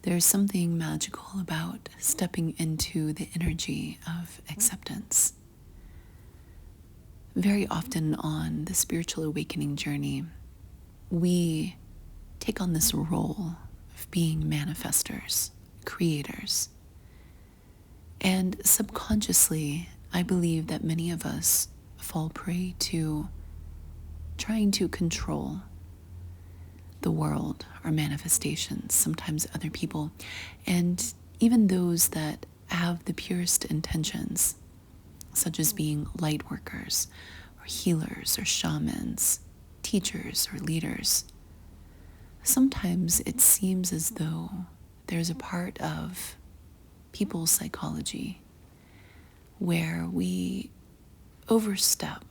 There's something magical about stepping into the energy of acceptance. Very often on the spiritual awakening journey, we take on this role of being manifestors, creators. And subconsciously, I believe that many of us fall prey to trying to control the world, our manifestations, sometimes other people, and even those that have the purest intentions, such as being light workers, or healers, or shamans, teachers, or leaders. Sometimes it seems as though there's a part of people's psychology where we overstep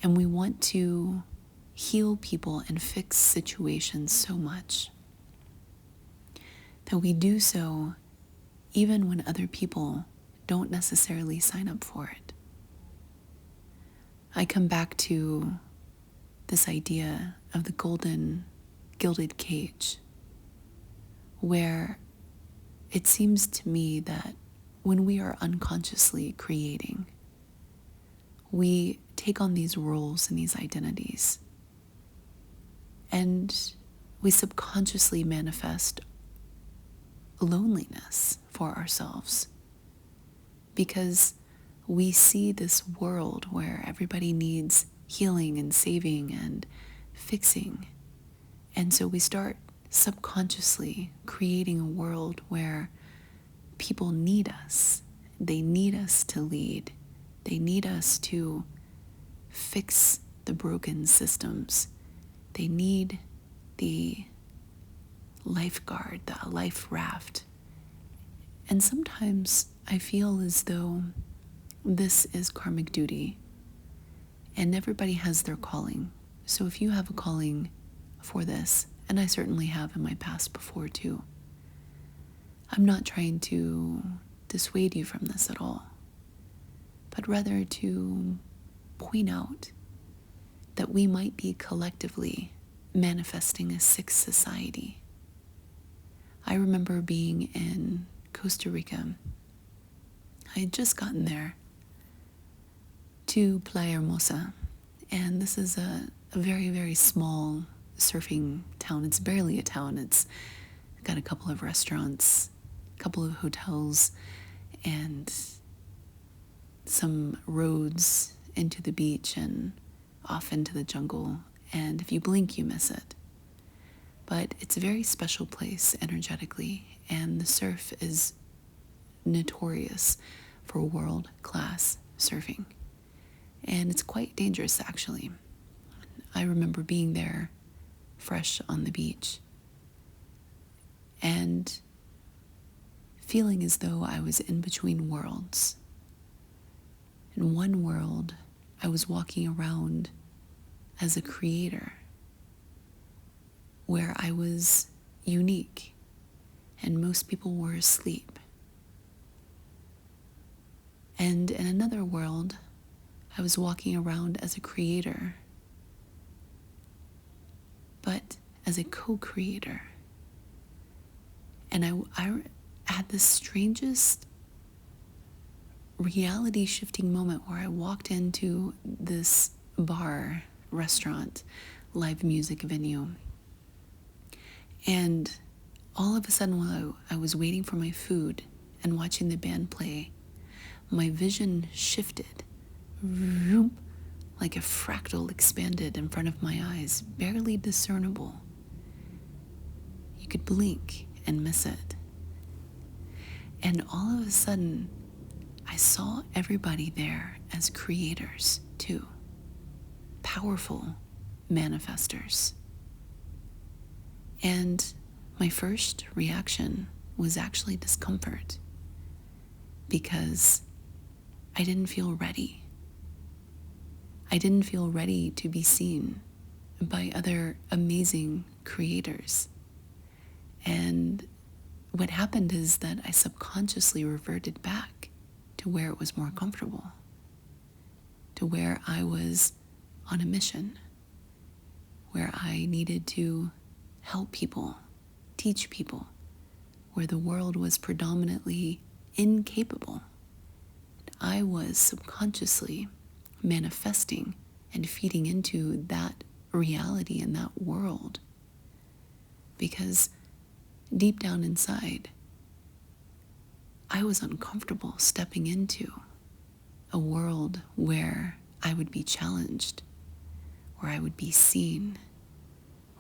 and we want to heal people and fix situations so much that we do so even when other people don't necessarily sign up for it. I come back to this idea of the golden gilded cage, where it seems to me that when we are unconsciously creating, we take on these roles and these identities, and we subconsciously manifest loneliness for ourselves because we see this world where everybody needs healing and saving and fixing. And so we start subconsciously creating a world where people need us. They need us to lead. They need us to fix the broken systems. They need the lifeguard, the life raft. And sometimes I feel as though this is karmic duty, and everybody has their calling. So if you have a calling for this, and I certainly have in my past before too, I'm not trying to dissuade you from this at all, but rather to point out that we might be collectively manifesting a sick society. I remember being in Costa Rica. I had just gotten there to Playa Hermosa, and this is a very, very small surfing town. It's barely a town. It's got a couple of restaurants, a couple of hotels, and some roads into the beach and off into the jungle. And if you blink, you miss it. But it's a very special place energetically, and the surf is notorious for world-class surfing. And it's quite dangerous, actually. I remember being there fresh on the beach and feeling as though I was in between worlds. In one world, I was walking around as a creator, where I was unique and most people were asleep. And in another world, I was walking around as a creator, but as a co-creator. And I had this strangest reality-shifting moment where I walked into this bar, restaurant, live music venue. And all of a sudden, while I was waiting for my food and watching the band play, my vision shifted, like a fractal expanded in front of my eyes, barely discernible. You could blink and miss it. And all of a sudden, I saw everybody there as creators too, powerful manifestors. And my first reaction was actually discomfort, because I didn't feel ready. I didn't feel ready to be seen by other amazing creators. And what happened is that I subconsciously reverted back to where it was more comfortable, to where I was on a mission, where I needed to help people, teach people, where the world was predominantly incapable. I was subconsciously manifesting and feeding into that reality and that world, because deep down inside, I was uncomfortable stepping into a world where I would be challenged, where I would be seen,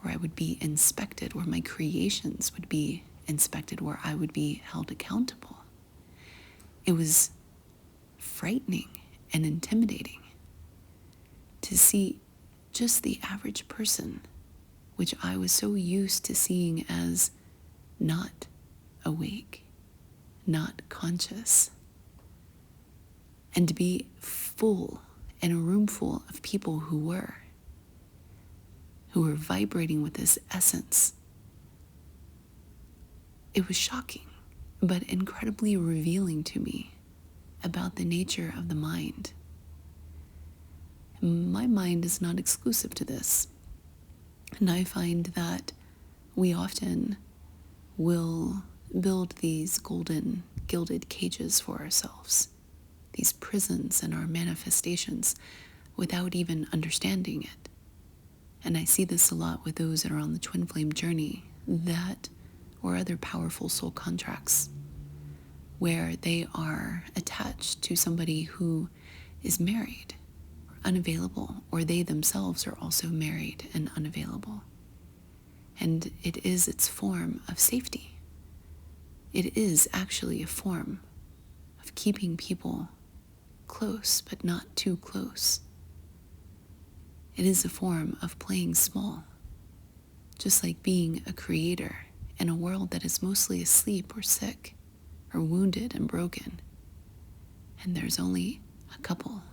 where I would be inspected, where my creations would be inspected, where I would be held accountable. It was frightening and intimidating to see just the average person, which I was so used to seeing as not awake, not conscious, and to be full in a room full of people who were vibrating with this essence. It was shocking, but incredibly revealing to me about the nature of the mind. My mind is not exclusive to this, and I find that we often will build these golden, gilded cages for ourselves, these prisons in our manifestations, without even understanding it. And I see this a lot with those that are on the twin flame journey, that or other powerful soul contracts, where they are attached to somebody who is married or unavailable, or they themselves are also married and unavailable. And it is its form of safety. It is actually a form of keeping people close, but not too close. It is a form of playing small, just like being a creator in a world that is mostly asleep or sick or wounded and broken. And there's only a couple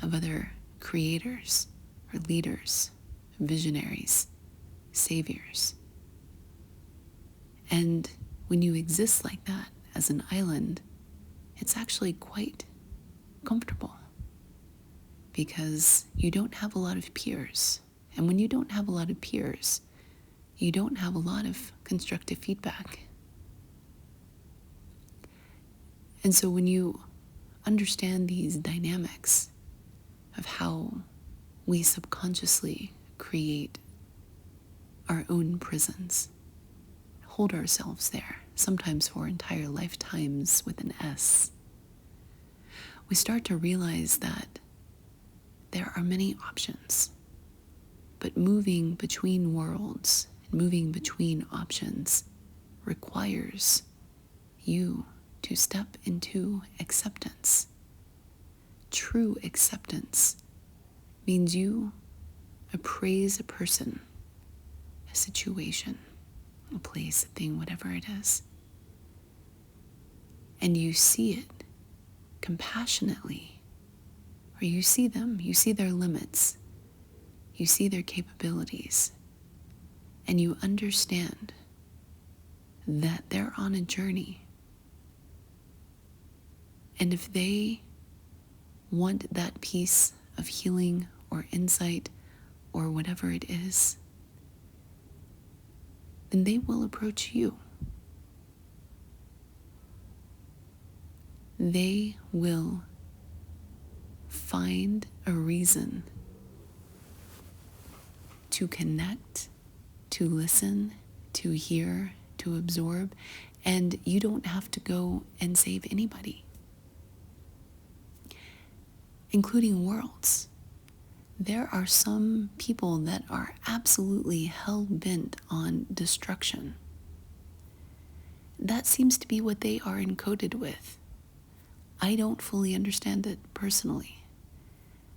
of other creators or leaders, visionaries, saviors. And when you exist like that as an island, it's actually quite comfortable, because you don't have a lot of peers. And when you don't have a lot of peers, you don't have a lot of constructive feedback. And so when you understand these dynamics of how we subconsciously create our own prisons, hold ourselves there, sometimes for entire lifetimes with an S, we start to realize that there are many options, but moving between worlds, moving between options, requires you to step into acceptance. True acceptance means you appraise a person, a situation, a place, a thing, whatever it is, and you see it compassionately, or you see them, you see their limits, you see their capabilities, and you understand that they're on a journey. And if they want that piece of healing or insight or whatever it is, then they will approach you. They will find a reason to connect, to listen, to hear, to absorb, and you don't have to go and save anybody, including worlds. There are some people that are absolutely hell-bent on destruction. That seems to be what they are encoded with. I don't fully understand it personally,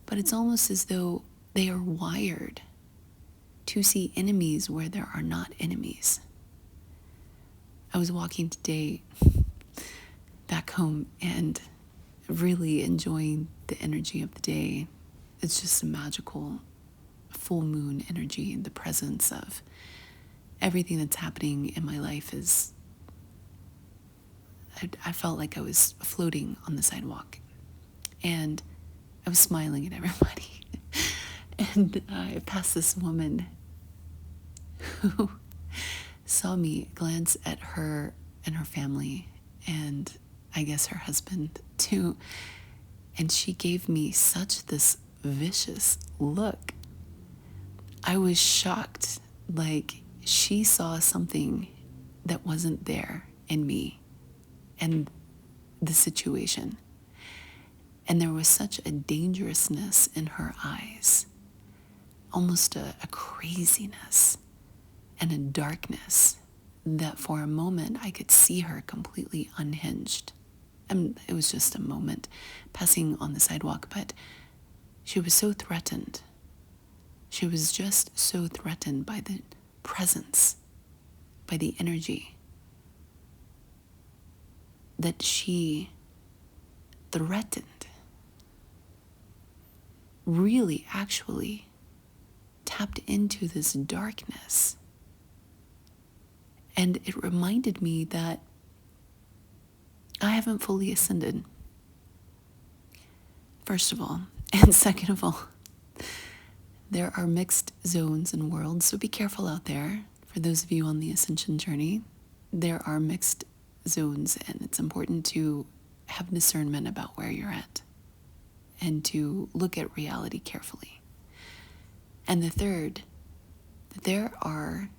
but it's almost as though they are wired to see enemies where there are not enemies. I was walking today back home and really enjoying the energy of the day. It's just a magical full moon energy, and the presence of everything that's happening in my life is, I felt like I was floating on the sidewalk, and I was smiling at everybody. And I passed this woman who saw me glance at her and her family, and I guess her husband too, and she gave me such this vicious look. I was shocked, like she saw something that wasn't there in me and the situation. And there was such a dangerousness in her eyes, almost a craziness and a darkness, that for a moment I could see her completely unhinged. And it was just a moment passing on the sidewalk, but she was so threatened. She was just so threatened by the presence, by the energy, that she threatened, really actually tapped into this darkness. And it reminded me that I haven't fully ascended, first of all. And second of all, there are mixed zones and worlds, so be careful out there. For those of you on the ascension journey, there are mixed zones, and it's important to have discernment about where you're at and to look at reality carefully. And the third, there are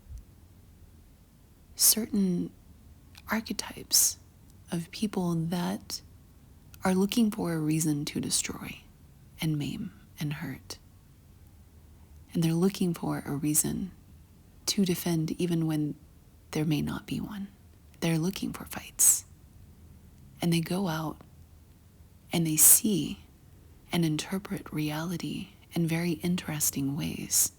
certain archetypes of people that are looking for a reason to destroy and maim and hurt. And they're looking for a reason to defend even when there may not be one. They're looking for fights. And they go out and they see and interpret reality in very interesting ways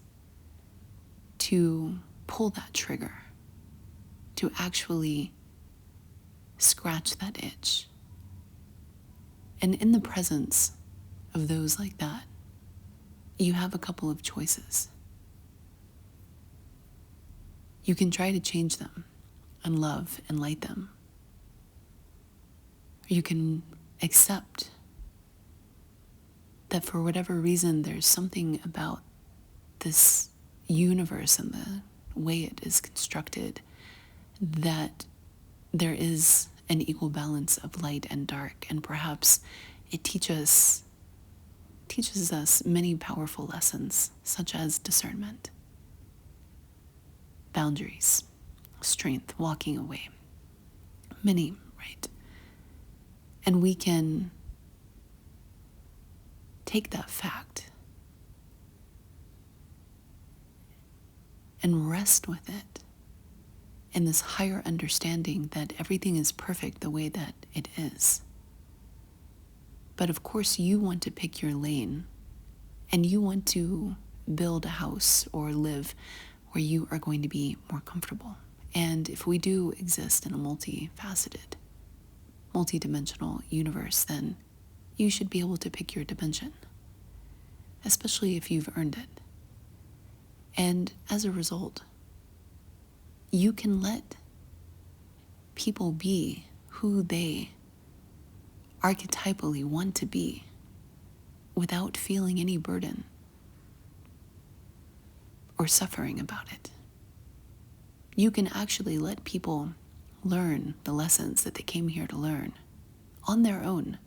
to pull that trigger, to actually scratch that itch. And in the presence of those like that, you have a couple of choices. You can try to change them and love and light them. Or you can accept that for whatever reason, there's something about this universe and the way it is constructed that there is an equal balance of light and dark, and perhaps it teaches us many powerful lessons, such as discernment, boundaries, strength, walking away. Many, right? And we can take that fact and rest with it in this higher understanding that everything is perfect the way that it is. But of course, you want to pick your lane, and you want to build a house or live where you are going to be more comfortable. And if we do exist in a multifaceted, multidimensional universe, then you should be able to pick your dimension, especially if you've earned it. And as a result, you can let people be who they archetypally want to be without feeling any burden or suffering about it. You can actually let people learn the lessons that they came here to learn on their own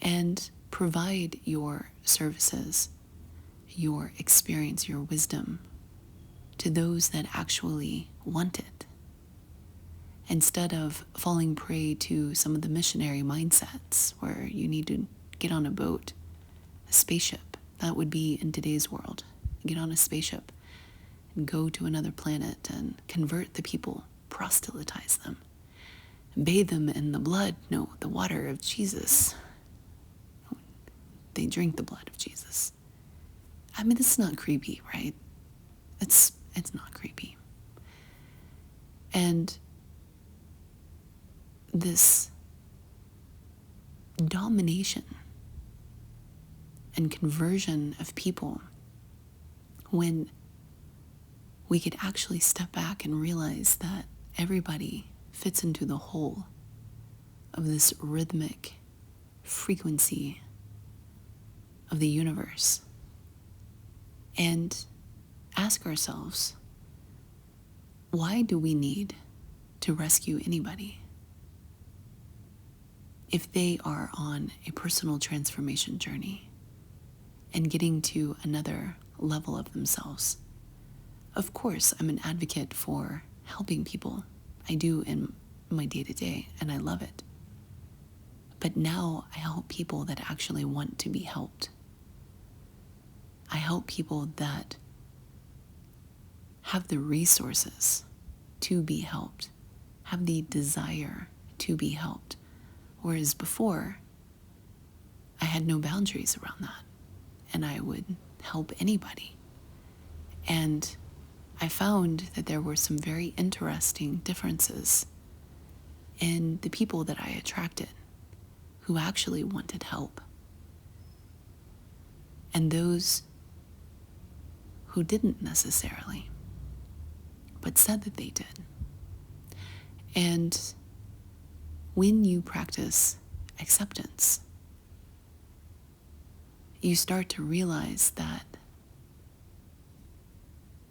and provide your services, your experience, your wisdom to those that actually want it, instead of falling prey to some of the missionary mindsets where you need to get on a boat, a spaceship. That would be in today's world. Get on a spaceship and go to another planet and convert the people, proselytize them, bathe them in the blood, no, the water of Jesus. They drink the blood of Jesus. I mean, this is not creepy, right? It's not creepy. And this domination and conversion of people, when we could actually step back and realize that everybody fits into the whole of this rhythmic frequency of the universe, and ask ourselves, why do we need to rescue anybody if they are on a personal transformation journey and getting to another level of themselves? Of course, I'm an advocate for helping people. I do in my day-to-day, and I love it. But now I help people that actually want to be helped. I help people that have the resources to be helped, have the desire to be helped. Whereas before, I had no boundaries around that, and I would help anybody. And I found that there were some very interesting differences in the people that I attracted who actually wanted help, and those who didn't necessarily, but said that they did. And when you practice acceptance, you start to realize that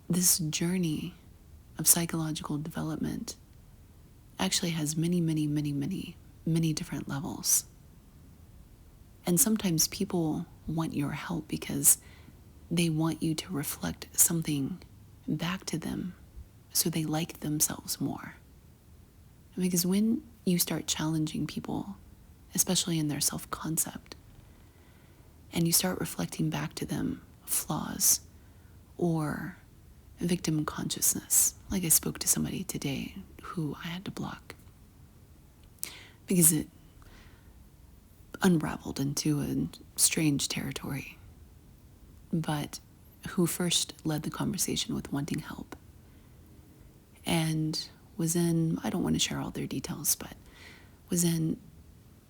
this journey of psychological development actually has many, many, many, many, many different levels. And sometimes people want your help because they want you to reflect something back to them so they like themselves more. Because when you start challenging people, especially in their self-concept, and you start reflecting back to them flaws or victim consciousness, like I spoke to somebody today who I had to block because it unraveled into a strange territory, but who first led the conversation with wanting help and was in, I don't want to share all their details, but was in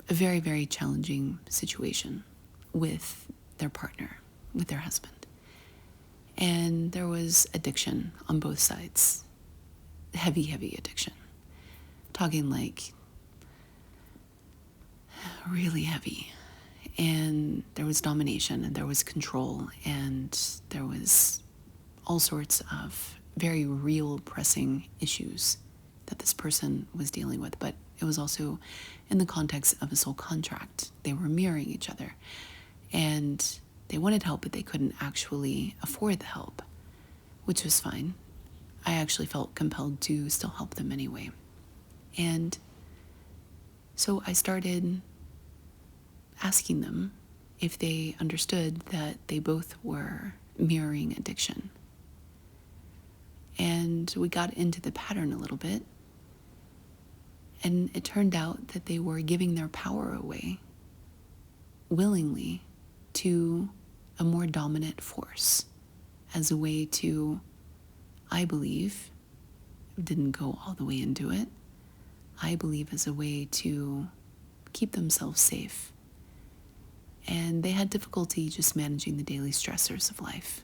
a very, very challenging situation with their partner, with their husband. And there was addiction on both sides, heavy, heavy addiction. Talking like really heavy. And there was domination, and there was control, and there was all sorts of very real pressing issues that this person was dealing with. But it was also in the context of a soul contract. They were mirroring each other, and they wanted help, but they couldn't actually afford the help, which was fine. I actually felt compelled to still help them anyway. And so I started asking them if they understood that they both were mirroring addiction. And we got into the pattern a little bit, and it turned out that they were giving their power away willingly to a more dominant force as a way to, I believe, didn't go all the way into it, I believe as a way to keep themselves safe. And they had difficulty just managing the daily stressors of life.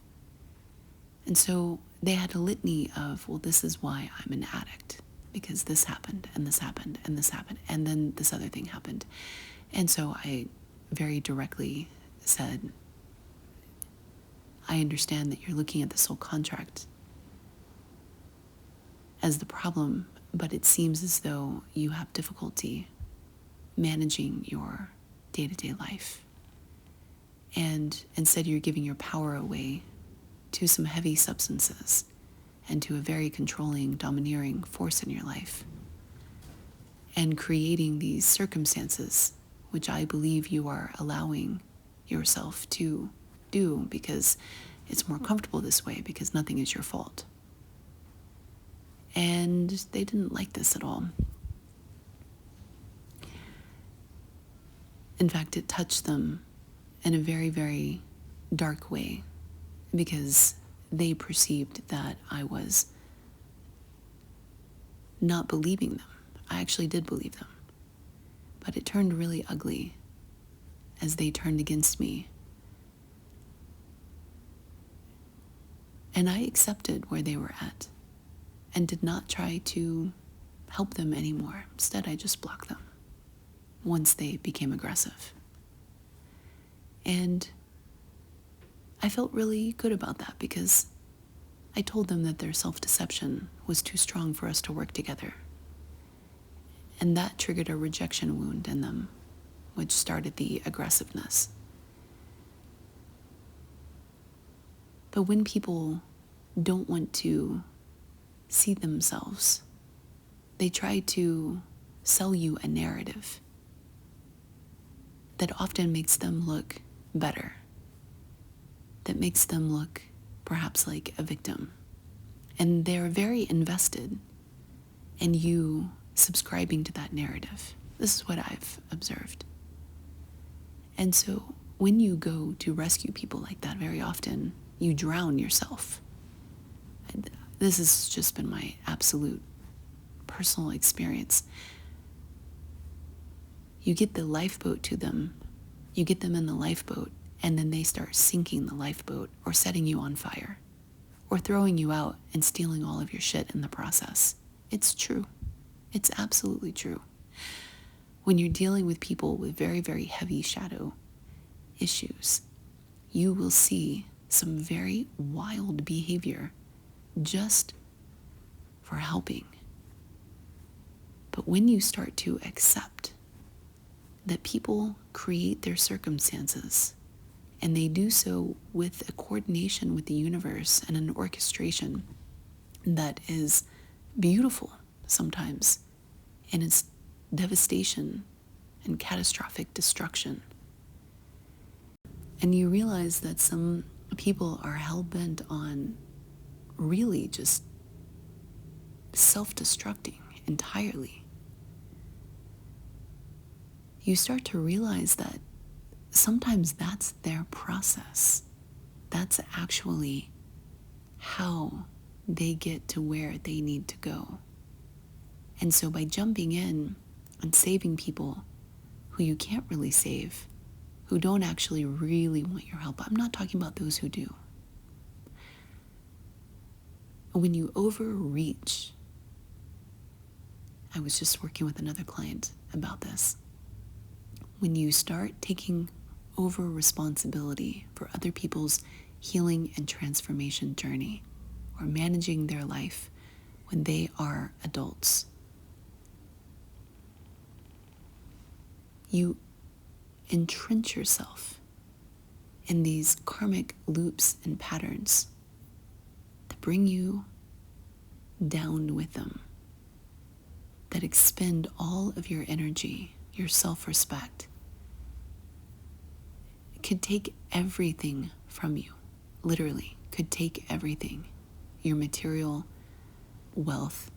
And so they had a litany of, well, this is why I'm an addict, because this happened, and this happened, and this happened, and then this other thing happened. And so I very directly said, I understand that you're looking at the soul contract as the problem, but it seems as though you have difficulty managing your day-to-day life. And instead you're giving your power away to some heavy substances and to a very controlling, domineering force in your life, and creating these circumstances which I believe you are allowing yourself to do because it's more comfortable this way, because nothing is your fault. And they didn't like this at all. In fact, it touched them in a very, very dark way, because they perceived that I was not believing them. I actually did believe them. But it turned really ugly as they turned against me. And I accepted where they were at and did not try to help them anymore. Instead, I just blocked them once they became aggressive. And I felt really good about that, because I told them that their self-deception was too strong for us to work together. And that triggered a rejection wound in them, which started the aggressiveness. But when people don't want to see themselves, they try to sell you a narrative that often makes them look better, that makes them look perhaps like a victim. And they're very invested in you subscribing to that narrative. This is what I've observed. And so when you go to rescue people like that, very often you drown yourself. This has just been my absolute personal experience. You get the lifeboat to them, you get them in the lifeboat, and then they start sinking the lifeboat or setting you on fire or throwing you out and stealing all of your shit in the process. It's true. It's absolutely true. When you're dealing with people with very, very heavy shadow issues, you will see some very wild behavior just for helping. But when you start to accept that people create their circumstances, and they do so with a coordination with the universe and an orchestration that is beautiful sometimes in its devastation and catastrophic destruction. And you realize that some people are hell-bent on really just self-destructing entirely. You start to realize that sometimes that's their process. That's actually how they get to where they need to go. And so by jumping in and saving people who you can't really save, who don't actually really want your help, I'm not talking about those who do. When you overreach, I was just working with another client about this. When you start taking over responsibility for other people's healing and transformation journey, or managing their life when they are adults, you entrench yourself in these karmic loops and patterns that bring you down with them, that expend all of your energy, your self-respect. It could take everything from you, literally, could take everything. Your material wealth,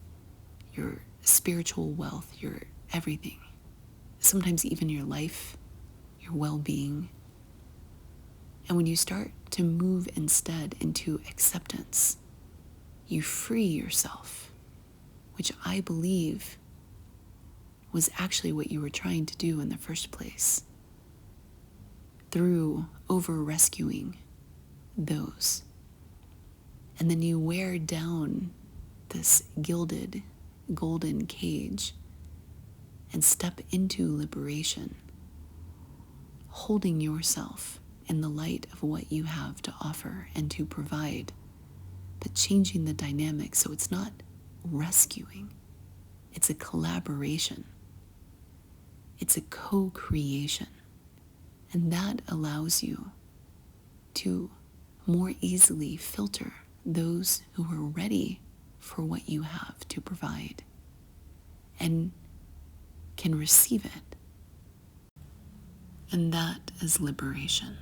your spiritual wealth, your everything. Sometimes even your life, your well-being. And when you start to move instead into acceptance, you free yourself, which I believe was actually what you were trying to do in the first place, through over-rescuing those. And then you wear down this gilded, golden cage and step into liberation, holding yourself in the light of what you have to offer and to provide, but changing the dynamic so it's not rescuing, it's a collaboration, it's a co-creation. And that allows you to more easily filter those who are ready for what you have to provide and can receive it. And that is liberation.